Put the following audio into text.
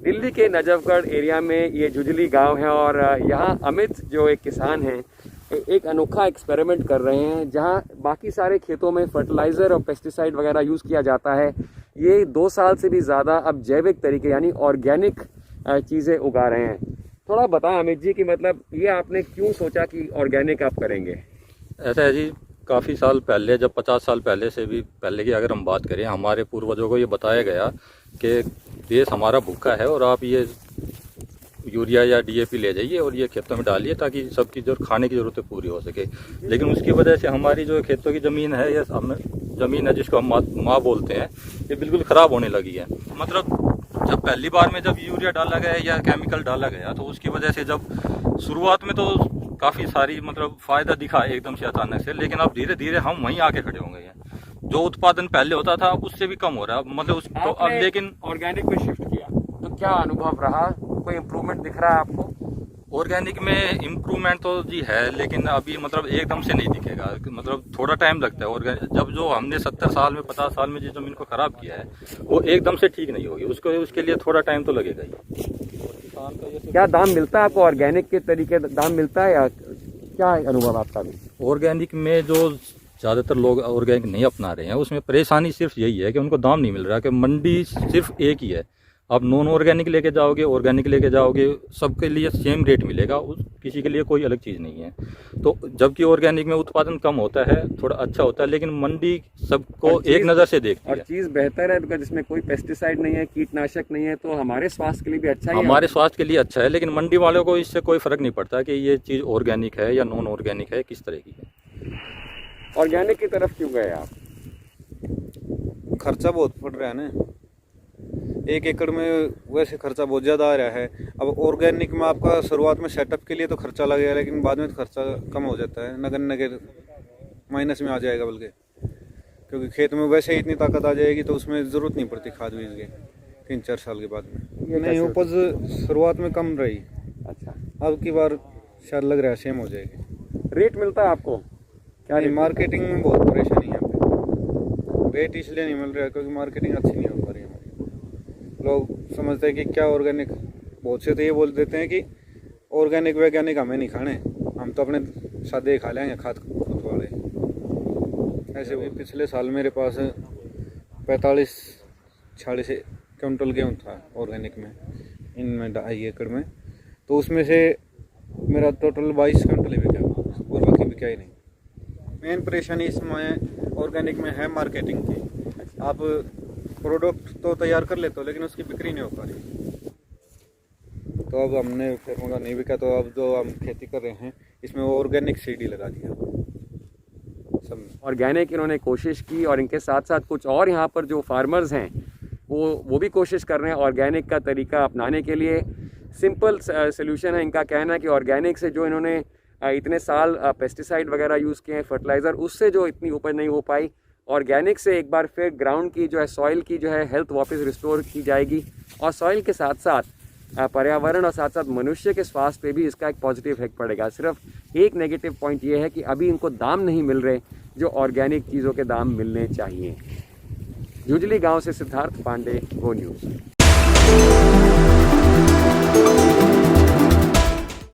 दिल्ली के नजफगढ़ एरिया में ये जुजली गांव है और यहाँ अमित जो एक किसान हैं एक अनोखा एक्सपेरिमेंट कर रहे हैं। जहाँ बाकी सारे खेतों में फर्टिलाइज़र और पेस्टिसाइड वगैरह यूज़ किया जाता है, ये 2 साल से भी ज़्यादा अब जैविक तरीके यानी ऑर्गेनिक चीज़ें उगा रहे हैं। थोड़ा बताएं अमित जी कि मतलब ये आपने क्यों सोचा कि ऑर्गेनिक आप करेंगे? ऐसा है जी, काफ़ी साल पहले, जब 50 साल पहले से भी पहले की अगर हम बात करें, हमारे पूर्वजों को ये बताया गया कि देश हमारा भूखा है और आप ये यूरिया या डीएपी ले जाइए और ये खेतों में डालिए ताकि सबकी जो खाने की ज़रूरतें पूरी हो सके। लेकिन उसकी वजह से हमारी जो खेतों की ज़मीन है, ये ज़मीन है जिसको हम माँ बोलते हैं, ये बिल्कुल ख़राब होने लगी है। मतलब जब पहली बार में जब यूरिया डाला गया या केमिकल डाला गया तो उसकी वजह से जब शुरुआत में तो काफ़ी सारी मतलब फ़ायदा दिखा एकदम से अचानक से, लेकिन अब धीरे धीरे हम वहीं आके खड़े हो गए हैं। जो उत्पादन पहले होता था उससे भी कम हो रहा है, मतलब उसको अब लेकिन ऑर्गेनिक में शिफ्ट किया तो क्या अनुभव रहा? कोई इम्प्रूवमेंट दिख रहा है आपको? ऑर्गेनिक में इम्प्रूवमेंट तो जी है, लेकिन अभी मतलब एकदम से नहीं दिखेगा, मतलब थोड़ा टाइम लगता है। ऑर्गेनिक जब जो हमने 70 साल में 50 साल में जिस ज़मीन को ख़राब किया है वो एकदम से ठीक नहीं होगी, उसके लिए थोड़ा टाइम तो लगेगा ही। क्या दाम मिलता है आपको? ऑर्गेनिक के तरीके दाम मिलता है या क्या अनुभव आपका भी? ऑर्गेनिक में जो ज़्यादातर लोग ऑर्गेनिक नहीं अपना रहे हैं उसमें परेशानी सिर्फ यही है कि उनको दाम नहीं मिल रहा, कि मंडी सिर्फ एक ही है। आप नॉन ऑर्गेनिक लेके जाओगे, ऑर्गेनिक लेके जाओगे, सबके लिए सेम रेट मिलेगा, किसी के लिए कोई अलग चीज़ नहीं है। तो जबकि ऑर्गेनिक में उत्पादन कम होता है, थोड़ा अच्छा होता है, लेकिन मंडी सबको एक नज़र से देखती है। और चीज़ बेहतर है बिकॉज इसमें कोई पेस्टिसाइड नहीं है, कीटनाशक नहीं है, तो हमारे स्वास्थ्य के लिए भी अच्छा है। हमारे स्वास्थ्य के लिए अच्छा है, लेकिन मंडी वालों को इससे कोई फ़र्क नहीं पड़ता कि ये चीज़ ऑर्गेनिक है या नॉन ऑर्गेनिक है, किस तरह की है। ऑर्गेनिक की तरफ क्यों गए आप? खर्चा बहुत पड़ रहा है ना, 1 एकड़ में वैसे खर्चा बहुत ज़्यादा आ रहा है। अब ऑर्गेनिक में आपका शुरुआत में सेटअप के लिए तो खर्चा लगेगा, लेकिन बाद में तो खर्चा कम हो जाता है, नगण्य माइनस में आ जाएगा बल्कि, क्योंकि खेत में वैसे ही इतनी ताकत आ जाएगी तो उसमें ज़रूरत नहीं पड़ती खाद बीज की 3-4 साल के बाद में। नहीं, उपज शुरुआत में कम रही। अच्छा, अब की बार शायद लग रहा है सेम हो जाएगी। रेट मिलता है आपको? क्या नहीं, मार्केटिंग में बहुत परेशानी है यहाँ पे। रेट इसलिए नहीं मिल रहा है क्योंकि मार्केटिंग अच्छी नहीं हो पा रही हमारी। लोग समझते हैं कि क्या ऑर्गेनिक, बहुत से तो ये बोल देते हैं कि ऑर्गेनिक वैज्ञानिक हमें नहीं खाने, हम तो अपने सादे खा लेंगे खाद खुद वाले। ऐसे भी पिछले साल मेरे पास 45-46 क्विंटल गेहूँ था ऑर्गेनिक में, इनमें 2.5 एकड़ में, तो उसमें से मेरा टोटल 22 क्विंटल ही बिका और बाकी बिका ही नहीं। मेन परेशानी इसमें ऑर्गेनिक में है मार्केटिंग की। आप प्रोडक्ट तो तैयार कर लेते हो लेकिन उसकी बिक्री नहीं हो पा रही। तो अब हमने फिर मगर नहीं बिका, तो अब जो हम खेती कर रहे हैं इसमें ऑर्गेनिक सीड ही लगा दिया सब। ऑर्गेनिक इन्होंने कोशिश की और इनके साथ साथ कुछ और यहाँ पर जो फार्मर्स हैं वो भी कोशिश कर रहे हैं ऑर्गेनिक का तरीका अपनाने के लिए। सिंपल सोल्यूशन है इनका कहना है कि ऑर्गेनिक से जो इन्होंने इतने साल पेस्टिसाइड वगैरह यूज़ किए हैं, फर्टिलाइज़र, उससे जो इतनी उपज नहीं हो पाई, ऑर्गेनिक से एक बार फिर ग्राउंड की जो है, सॉइल की जो है हेल्थ वापस रिस्टोर की जाएगी और सॉइल के साथ साथ पर्यावरण और साथ साथ मनुष्य के स्वास्थ्य पे भी इसका एक पॉजिटिव इफेक्ट पड़ेगा। सिर्फ एक नेगेटिव पॉइंट ये है कि अभी इनको दाम नहीं मिल रहे जो ऑर्गेनिक चीज़ों के दाम मिलने चाहिए। जुजली गाँव से सिद्धार्थ पांडे, गो न्यूज़।